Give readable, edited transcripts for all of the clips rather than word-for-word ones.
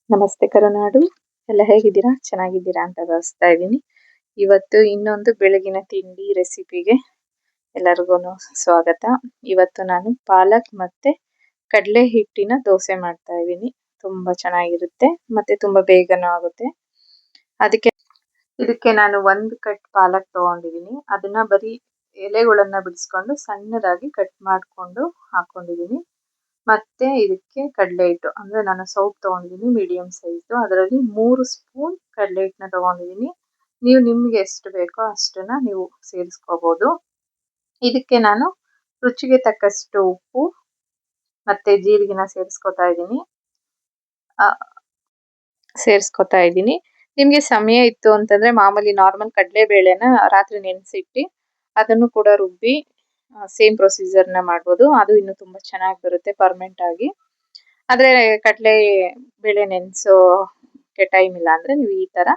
ನಮಸ್ತೆ ಕರುನಾಡು. ಎಲ್ಲ ಹೇಗಿದ್ದೀರಾ? ಚೆನ್ನಾಗಿದ್ದೀರಾ ಅಂತ ಭಾವಿಸ್ತಾ ಇದ್ದೀನಿ. ಇವತ್ತು ಇನ್ನೊಂದು ಬೆಳಗಿನ ತಿಂಡಿ ರೆಸಿಪಿಗೆ ಎಲ್ಲರಿಗೂ ಸ್ವಾಗತ. ಇವತ್ತು ನಾನು ಪಾಲಕ್ ಮತ್ತೆ ಕಡಲೆ ಹಿಟ್ಟಿನ ದೋಸೆ ಮಾಡ್ತಾ ಇದ್ದೀನಿ. ತುಂಬಾ ಚೆನ್ನಾಗಿರುತ್ತೆ ಮತ್ತೆ ತುಂಬಾ ಬೇಗನೂ ಆಗುತ್ತೆ. ಇದಕ್ಕೆ ನಾನು 1 ಕಟ್ ಪಾಲಕ್ ತಗೊಂಡಿದ್ದೀನಿ. ಅದನ್ನ ಬರೀ ಎಲೆಗಳನ್ನ ಬಿಡಿಸ್ಕೊಂಡು ಸಣ್ಣದಾಗಿ ಕಟ್ ಮಾಡ್ಕೊಂಡು ಹಾಕೊಂಡಿದ್ದೀನಿ. ಮತ್ತೆ ಇದಕ್ಕೆ ಕಡಲೆ ಹಿಟ್ಟು ಅಂದ್ರೆ ನಾನು ಸೌಟ್ ತಗೊಂಡಿದ್ದೀನಿ ಮೀಡಿಯಂ ಸೈಜ್. ಅದರಲ್ಲಿ 3 ಸ್ಪೂನ್ ಕಡಲೆ ಹಿಟ್ಟನ್ನ ತಗೊಂಡಿದ್ದೀನಿ. ನೀವು ನಿಮ್ಗೆ ಎಷ್ಟು ಬೇಕೋ ಅಷ್ಟನ್ನ ನೀವು ಸೇರಿಸ್ಕೋಬಹುದು. ಇದಕ್ಕೆ ನಾನು ರುಚಿಗೆ ತಕ್ಕಷ್ಟು ಉಪ್ಪು ಮತ್ತೆ ಜೀರಿಗೆನ ಸೇರಿಸ್ಕೊತಾ ಇದ್ದೀನಿ. ನಿಮ್ಗೆ ಸಮಯ ಇತ್ತು ಅಂತಂದ್ರೆ ಮಾಮೂಲಿ ನಾರ್ಮಲ್ ಕಡಲೆ ಬೇಳೆನ ರಾತ್ರಿ ನೆನೆಸಿಟ್ಟು ಅದನ್ನು ಕೂಡ ರುಬ್ಬಿ ಸೇಮ್ ಪ್ರೊಸೀಜರ್ನ ಮಾಡ್ಬೋದು. ಅದು ಇನ್ನು ತುಂಬಾ ಚೆನ್ನಾಗಿ ಬರುತ್ತೆ ಪರ್ಮನೆಂಟ್ ಆಗಿ. ಆದ್ರೆ ಕಡಲೆ ಬೇಳೆ ನೆನೆಸೋಕೆ ಟೈಮ್ ಇಲ್ಲ ಅಂದ್ರೆ ನೀವು ಈ ತರ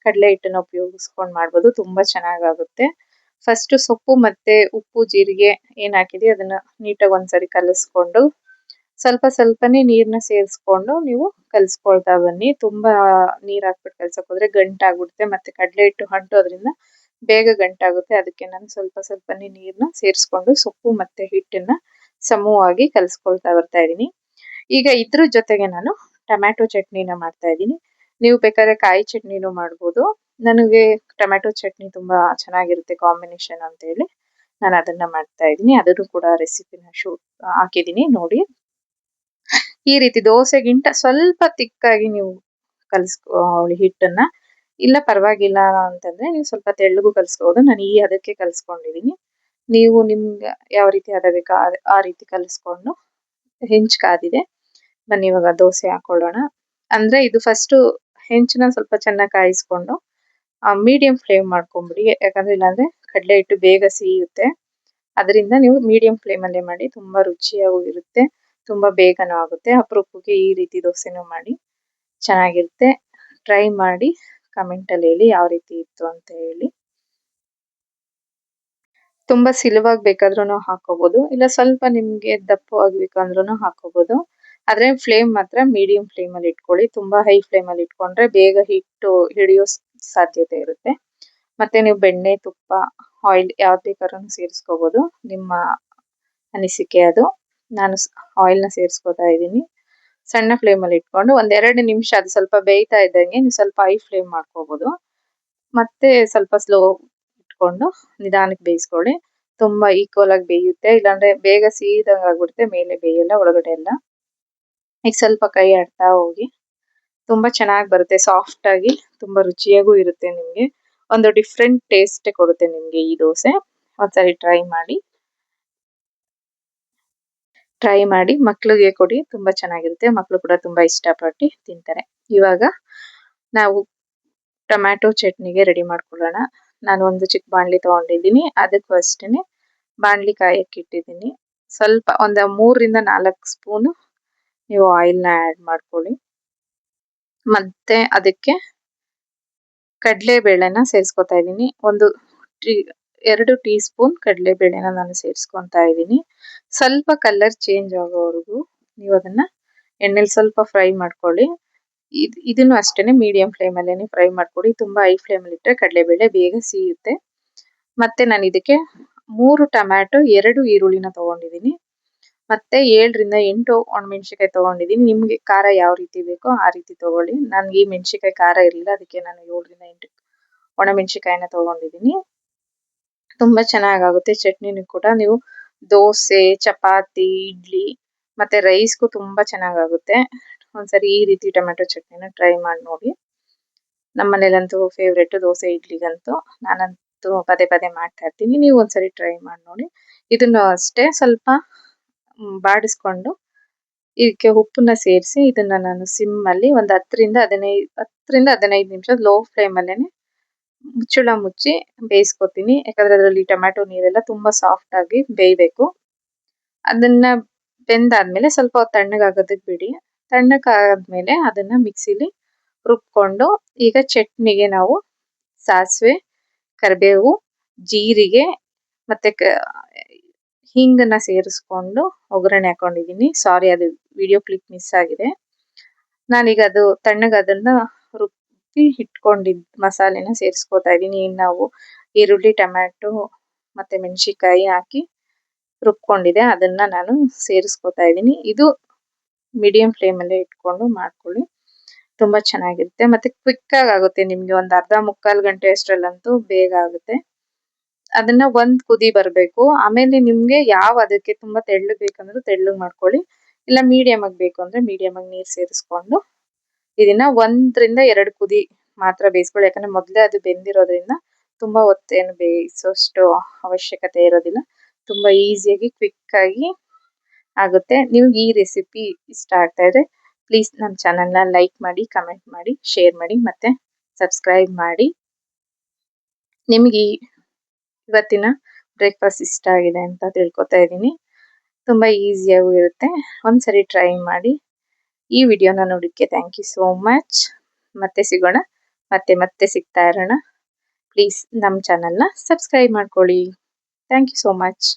ಕಡಲೆ ಹಿಟ್ಟನ್ನ ಉಪಯೋಗಿಸ್ಕೊಂಡು ಮಾಡ್ಬೋದು. ತುಂಬಾ ಚೆನ್ನಾಗಾಗುತ್ತೆ. ಫಸ್ಟ್ ಸೊಪ್ಪು ಮತ್ತೆ ಉಪ್ಪು ಜೀರಿಗೆ ಏನ್ ಹಾಕಿದೀವಿ ಅದನ್ನ ನೀಟಾಗಿ ಒಂದ್ಸರಿ ಕಲಿಸ್ಕೊಂಡು ಸ್ವಲ್ಪ ಸ್ವಲ್ಪನೇ ನೀರ್ನ ಸೇರಿಸ್ಕೊಂಡು ನೀವು ಕಲ್ಸ್ಕೊಳ್ತಾ ಬನ್ನಿ. ತುಂಬಾ ನೀರ್ ಹಾಕ್ಬಿಟ್ಟು ಕಲ್ಸಕ್ ಹೋದ್ರೆ ಗಂಟಾಗ್ಬಿಡುತ್ತೆ ಮತ್ತೆ ಕಡಲೆ ಹಿಟ್ಟು ಅಂಟೋದ್ರಿಂದ ಬೇಗ ಗಂಟಾಗುತ್ತೆ. ಅದಕ್ಕೆ ನಾನು ಸ್ವಲ್ಪ ಸ್ವಲ್ಪನೇ ನೀರ್ನ ಸೇರಿಸ್ಕೊಂಡು ಸೊಪ್ಪು ಮತ್ತೆ ಹಿಟ್ಟನ್ನ ಸಮವಾಗಿ ಕಲ್ಸ್ಕೊಳ್ತಾ ಬರ್ತಾ ಇದೀನಿ. ಈಗ ಇದ್ರ ಜೊತೆಗೆ ನಾನು ಟೊಮ್ಯಾಟೊ ಚಟ್ನಿನ ಮಾಡ್ತಾ ಇದ್ದೀನಿ. ನೀವು ಬೇಕಾದ್ರೆ ಕಾಯಿ ಚಟ್ನಿನೂ ಮಾಡ್ಬೋದು. ನನಗೆ ಟೊಮ್ಯಾಟೊ ಚಟ್ನಿ ತುಂಬಾ ಚೆನ್ನಾಗಿರುತ್ತೆ ಕಾಂಬಿನೇಷನ್ ಅಂತ ಹೇಳಿ ನಾನು ಅದನ್ನ ಮಾಡ್ತಾ ಇದ್ದೀನಿ. ಅದನ್ನು ಕೂಡ ರೆಸಿಪಿನ ಹಾಕಿದ್ದೀನಿ ನೋಡಿ. ಈ ರೀತಿ ದೋಸೆಗಿಂತ ಸ್ವಲ್ಪ ತಿಕ್ಕಾಗಿ ನೀವು ಕಲ್ಸ್ಕೊಳ್ಳಿ ಹಿಟ್ಟನ್ನ. ಇಲ್ಲ ಪರವಾಗಿಲ್ಲ ಅಂತಂದ್ರೆ ನೀವು ಸ್ವಲ್ಪ ತೆಳ್ಳಗೂ ಕಲ್ಸ್ಕೋಬಹುದು. ನಾನು ಈ ಅದಕ್ಕೆ ಕಲ್ಸ್ಕೊಂಡಿದೀನಿ. ನೀವು ನಿಮ್ಗೆ ಯಾವ ರೀತಿ ಹದ ಬೇಕೋ ಆ ರೀತಿ ಕಲ್ಸ್ಕೊಂಡು ಹೆಂಚ್ ಕಾದಿದೆ. ಬನ್ನಿ ಇವಾಗ ದೋಸೆ ಹಾಕೊಳ್ಳೋಣ. ಅಂದ್ರೆ ಇದು ಫಸ್ಟ್ ಹೆಂಚನ್ನ ಸ್ವಲ್ಪ ಚೆನ್ನಾಗಿ ಕಾಯಿಸ್ಕೊಂಡು ಮೀಡಿಯಂ ಫ್ಲೇಮ್ ಮಾಡ್ಕೊಂಬಿಡಿ. ಯಾಕಂದ್ರೆ ಇಲ್ಲಾಂದ್ರೆ ಕಡಲೆ ಹಿಟ್ಟು ಬೇಗ ಸಿಹಿಯುತ್ತೆ. ಅದರಿಂದ ನೀವು ಮೀಡಿಯಂ ಫ್ಲೇಮಲ್ಲೇ ಮಾಡಿ. ತುಂಬಾ ರುಚಿಯಾಗೂ ಇರುತ್ತೆ, ತುಂಬಾ ಬೇಗನೂ ಆಗುತ್ತೆ. ಅಪರೂಪಕ್ಕೆ ಈ ರೀತಿ ದೋಸೆನೂ ಮಾಡಿ ಚೆನ್ನಾಗಿರುತ್ತೆ. ಟ್ರೈ ಮಾಡಿ ಕಮೆಂಟ್ ಅಲ್ಲಿ ಹೇಳಿ ಯಾವ ರೀತಿ ಇತ್ತು ಅಂತ ಹೇಳಿ. ತುಂಬಾ ಸಿಲುವಾಗಿ ಬೇಕಾದ್ರೂ ಹಾಕೋಬಹುದು, ಇಲ್ಲ ಸ್ವಲ್ಪ ನಿಮ್ಗೆ ದಪ್ಪವಾಗಿ ಬೇಕಂದ್ರೂ ಹಾಕೋಬಹುದು. ಆದ್ರೆ ಫ್ಲೇಮ್ ಮಾತ್ರ ಮೀಡಿಯಂ ಫ್ಲೇಮ್ ಅಲ್ಲಿ ಇಟ್ಕೊಳ್ಳಿ. ತುಂಬಾ ಹೈ ಫ್ಲೇಮ್ ಅಲ್ಲಿ ಇಟ್ಕೊಂಡ್ರೆ ಬೇಗ ಹಿಟ್ಟು ಹಿಡಿಯೋ ಸಾಧ್ಯತೆ ಇರುತ್ತೆ. ಮತ್ತೆ ನೀವು ಬೆಣ್ಣೆ ತುಪ್ಪ ಆಯಿಲ್ ಯಾವ್ದು ಬೇಕಾದ್ರೂ ಸೇರಿಸ್ಕೋಬಹುದು, ನಿಮ್ಮ ಅನಿಸಿಕೆ ಅದು. ನಾನು ಆಯಿಲ್ ನ ಸೇರಿಸ್ಕೊತಾ ಇದ್ದೀನಿ. ಸಣ್ಣ ಫ್ಲೇಮ್ ಅಲ್ಲಿ ಇಟ್ಕೊಂಡು 1-2 ನಿಮಿಷ ಅದು ಸ್ವಲ್ಪ ಬೇಯ್ತಾ ಇದ್ದಂಗೆ ನೀವು ಸ್ವಲ್ಪ ಹೈ ಫ್ಲೇಮ್ ಮಾಡ್ಕೋಬಹುದು. ಮತ್ತೆ ಸ್ವಲ್ಪ ಸ್ಲೋ ಇಟ್ಕೊಂಡು ನಿಧಾನಕ್ಕೆ ಬೇಯಿಸ್ಕೊಳ್ಳಿ. ತುಂಬಾ ಈಕ್ವಲ್ ಆಗಿ ಬೇಯುತ್ತೆ, ಇಲ್ಲಾಂದ್ರೆ ಬೇಗ ಸೀದಂಗ್ ಆಗ್ಬಿಡುತ್ತೆ, ಮೇಲೆ ಬೇಯಲ್ಲ, ಒಳಗಡೆ ಎಲ್ಲ. ಈಗ ಸ್ವಲ್ಪ ಕೈ ಆಡ್ತಾ ಹೋಗಿ. ತುಂಬಾ ಚೆನ್ನಾಗಿ ಬರುತ್ತೆ, ಸಾಫ್ಟ್ ಆಗಿ ತುಂಬಾ ರುಚಿಯಾಗೂ ಇರುತ್ತೆ. ನಿಮ್ಗೆ ಒಂದು ಡಿಫ್ರೆಂಟ್ ಟೇಸ್ಟ್ ಕೊಡುತ್ತೆ ನಿಮ್ಗೆ ಈ ದೋಸೆ. ಒಂದ್ಸರಿ ಟ್ರೈ ಮಾಡಿ ಮಕ್ಳಿಗೆ ಕೊಡಿ, ತುಂಬಾ ಚೆನ್ನಾಗಿರುತ್ತೆ. ಮಕ್ಳು ಕೂಡ ತುಂಬಾ ಇಷ್ಟಪಟ್ಟು ತಿಂತಾರೆ. ಇವಾಗ ನಾವು ಟೊಮ್ಯಾಟೊ ಚಟ್ನಿಗೆ ರೆಡಿ ಮಾಡ್ಕೊಳ್ಳೋಣ. ನಾನು ಒಂದು ಚಿಕ್ಕ ಬಾಣಲಿ ತಗೊಂಡಿದ್ದೀನಿ. ಅದಕ್ಕೂ ಅಷ್ಟೇನೆ ಬಾಣಲಿ ಕಾಯಕ್ಕೆ ಇಟ್ಟಿದ್ದೀನಿ. ಸ್ವಲ್ಪ ಒಂದು 3-4 ಸ್ಪೂನ್ ನೀವು ಆಯಿಲ್ ನ ಆಡ್ ಮಾಡ್ಕೊಳ್ಳಿ. ಮತ್ತೆ ಅದಕ್ಕೆ ಕಡಲೆ ಬೇಳೆನ ಸೇರಿಸ್ಕೊತಾ ಇದ್ದೀನಿ. 2 ಟೀ ಸ್ಪೂನ್ ಕಡಲೆ ಬೇಳೆನ ನಾನು ಸೇರಿಸ್ಕೊತಾ ಇದ್ದೀನಿ. ಸ್ವಲ್ಪ ಕಲರ್ ಚೇಂಜ್ ಆಗೋವರೆಗೂ ನೀವು ಅದನ್ನ ಎಣ್ಣೆಲಿ ಸ್ವಲ್ಪ ಫ್ರೈ ಮಾಡ್ಕೊಳ್ಳಿ. ಇದನ್ನು ಅಷ್ಟೇನೆ ಮೀಡಿಯಂ ಫ್ಲೇಮ್ ಅಲ್ಲೇನೆ ಫ್ರೈ ಮಾಡ್ಕೊಡಿ. ತುಂಬಾ ಹೈ ಫ್ಲೇಮ್ ಅಲ್ಲಿ ಇಟ್ಟರೆ ಕಡಲೆಬೇಳೆ ಬೇಗ ಸಿಹಿಯುತ್ತೆ. ಮತ್ತೆ ನಾನು ಇದಕ್ಕೆ 3 ಟೊಮ್ಯಾಟೊ 2 ಈರುಳ್ಳಿನ ತಗೊಂಡಿದ್ದೀನಿ. ಮತ್ತೆ 7-8 ಒಣಮೆಣಸಿಕಾಯಿ ತಗೊಂಡಿದ್ದೀನಿ. ನಿಮ್ಗೆ ಖಾರ ಯಾವ ರೀತಿ ಬೇಕೋ ಆ ರೀತಿ ತಗೊಳ್ಳಿ. ನನ್ಗೆ ಈ ಮೆಣಸಿಕಾಯಿ ಖಾರ ಇರಲಿಲ್ಲ, ಅದಕ್ಕೆ ನಾನು 7-8 ಒಣಮೆಣಸಿಕಾಯಿನ ತಗೊಂಡಿದ್ದೀನಿ. ತುಂಬಾ ಚೆನ್ನಾಗಾಗುತ್ತೆ ಚಟ್ನಿನೂ ಕೂಡ. ನೀವು ದೋಸೆ, ಚಪಾತಿ, ಇಡ್ಲಿ ಮತ್ತೆ ರೈಸ್ಗೂ ತುಂಬಾ ಚೆನ್ನಾಗಾಗುತ್ತೆ. ಒಂದ್ಸರಿ ಈ ರೀತಿ ಟೊಮೆಟೊ ಚಟ್ನಿನ ಟ್ರೈ ಮಾಡಿ ನೋಡಿ. ನಮ್ಮ ಮನೇಲಂತೂ ಫೇವ್ರೇಟ್ ದೋಸೆ ಇಡ್ಲಿಗಂತೂ. ನಾನಂತೂ ಪದೇ ಪದೇ ಮಾಡ್ತಾ ಇರ್ತೀನಿ. ನೀವು ಒಂದ್ಸರಿ ಟ್ರೈ ಮಾಡಿ ನೋಡಿ. ಇದನ್ನು ಅಷ್ಟೇ ಸ್ವಲ್ಪ ಬಾಡಿಸ್ಕೊಂಡು ಇದಕ್ಕೆ ಉಪ್ಪನ್ನ ಸೇರಿಸಿ ಇದನ್ನ ನಾನು ಸಿಮ್ ಅಲ್ಲಿ ಒಂದು 10-15 ನಿಮಿಷ ಲೋ ಫ್ಲೇಮ್ ಅಲ್ಲೇನೆ ಮುಚ್ಚಳ ಮುಚ್ಚಿ ಬೇಯಿಸ್ಕೊತೀನಿ. ಯಾಕಂದ್ರೆ ಅದರಲ್ಲಿ ಟೊಮ್ಯಾಟೊ ನೀರೆಲ್ಲ ತುಂಬಾ ಸಾಫ್ಟ್ ಆಗಿ ಬೇಯಬೇಕು. ಅದನ್ನ ಬೆಂದಾದ್ಮೇಲೆ ಸ್ವಲ್ಪ ತಣ್ಣಗಾಗೋದಕ್ಕೆ ಬಿಡಿ. ತಣ್ಣಗಾದ್ಮೇಲೆ ಅದನ್ನ ಮಿಕ್ಸಿಲಿ ರುಬ್ಕೊಂಡು, ಈಗ ಚಟ್ನಿಗೆ ನಾವು ಸಾಸಿವೆ, ಕರಿಬೇವು, ಜೀರಿಗೆ ಮತ್ತೆ ಹಿಂಗನ್ನ ಸೇರಿಸ್ಕೊಂಡು ಒಗ್ಗರಣೆ ಹಾಕೊಂಡಿದ್ದೀನಿ. ಸಾರಿ, ಅದು ವಿಡಿಯೋ ಕ್ಲಿಪ್ ಮಿಸ್ ಆಗಿದೆ. ನಾನೀಗ ಅದು ತಣ್ಣಗೆ ಅದನ್ನ ರುಬ್ಬಿ ಇಟ್ಕೊಂಡಿದ್ದ ಮಸಾಲೆನ ಸೇರಿಸ್ಕೊತಾ ಇದ್ದೀನಿ. ನಾವು ಈರುಳ್ಳಿ, ಟೊಮ್ಯಾಟೊ ಮತ್ತೆ ಮೆಣಸಿಕಾಯಿ ಹಾಕಿ ರುಬ್ಕೊಂಡಿದೆ ಅದನ್ನ ನಾನು ಸೇರಿಸ್ಕೊತಾ ಇದ್ದೀನಿ. ಇದು ಮೀಡಿಯಂ ಫ್ಲೇಮಲ್ಲೇ ಇಟ್ಕೊಂಡು ಮಾಡ್ಕೊಳ್ಳಿ, ತುಂಬಾ ಚೆನ್ನಾಗಿರುತ್ತೆ. ಮತ್ತೆ ಕ್ವಿಕ್ ಆಗುತ್ತೆ ನಿಮ್ಗೆ, ಒಂದು ಅರ್ಧ ಮುಕ್ಕಾಲು ಗಂಟೆ ಅಷ್ಟರಲ್ಲಂತೂ ಬೇಗ ಆಗುತ್ತೆ. ಅದನ್ನ ಒಂದ್ ಕುದಿ ಬರ್ಬೇಕು. ಆಮೇಲೆ ನಿಮ್ಗೆ ಯಾವ ಅದಕ್ಕೆ ತುಂಬಾ ತೆಳ್ಳಗ್ ಬೇಕಂದ್ರೆ ತೆಳ್ಳಗ್ ಮಾಡ್ಕೊಳ್ಳಿ, ಇಲ್ಲ ಮೀಡಿಯಂ ಆಗಿ ಬೇಕು ಅಂದ್ರೆ ಮೀಡಿಯಂ ಆಗಿ ನೀರ್ ಸೇರಿಸ್ಕೊಂಡು ಇದನ್ನ 1 ರಿಂದ 2 ಕುದಿ ಮಾತ್ರ ಬೇಯಿಸ್ಕೊಳ್ಳಿ. ಯಾಕಂದ್ರೆ ಮೊದ್ಲೇ ಅದು ಬೆಂದಿರೋದ್ರಿಂದ ತುಂಬಾ ಹೊತ್ತೇನು ಬೇಯಿಸೋಷ್ಟು ಅವಶ್ಯಕತೆ ಇರೋದಿಲ್ಲ. ತುಂಬಾ ಈಸಿಯಾಗಿ ಕ್ವಿಕ್ ಆಗಿ ಆಗುತ್ತೆ. ನಿಮ್ಗೆ ಈ ರೆಸಿಪಿ ಇಷ್ಟ ಆಗ್ತಾ ಇದ್ರೆ ಪ್ಲೀಸ್ ನಮ್ಮ ಚಾನಲ್ನ ಲೈಕ್ ಮಾಡಿ, ಕಮೆಂಟ್ ಮಾಡಿ, ಶೇರ್ ಮಾಡಿ ಮತ್ತೆ ಸಬ್ಸ್ಕ್ರೈಬ್ ಮಾಡಿ. ನಿಮ್ಗೆ ಇವತ್ತಿನ ಬ್ರೇಕ್ಫಾಸ್ಟ್ ಇಷ್ಟ ಆಗಿದೆ ಅಂತ ತಿಳ್ಕೊತಾ ಇದ್ದೀನಿ. ತುಂಬಾ ಈಸಿಯಾಗೂ ಇರುತ್ತೆ, ಒಂದ್ಸರಿ ಟ್ರೈ ಮಾಡಿ. ಈ ವಿಡಿಯೋನ ನೋಡೋದಕ್ಕೆ ಥ್ಯಾಂಕ್ ಯು ಸೋ ಮಚ್. ಮತ್ತೆ ಸಿಗೋಣ, ಮತ್ತೆ ಸಿಗ್ತಾ ಇರೋಣ. ಪ್ಲೀಸ್ ನಮ್ಮ ಚಾನಲ್ನ ಸಬ್ಸ್ಕ್ರೈಬ್ ಮಾಡ್ಕೊಳ್ಳಿ. Thank you so much.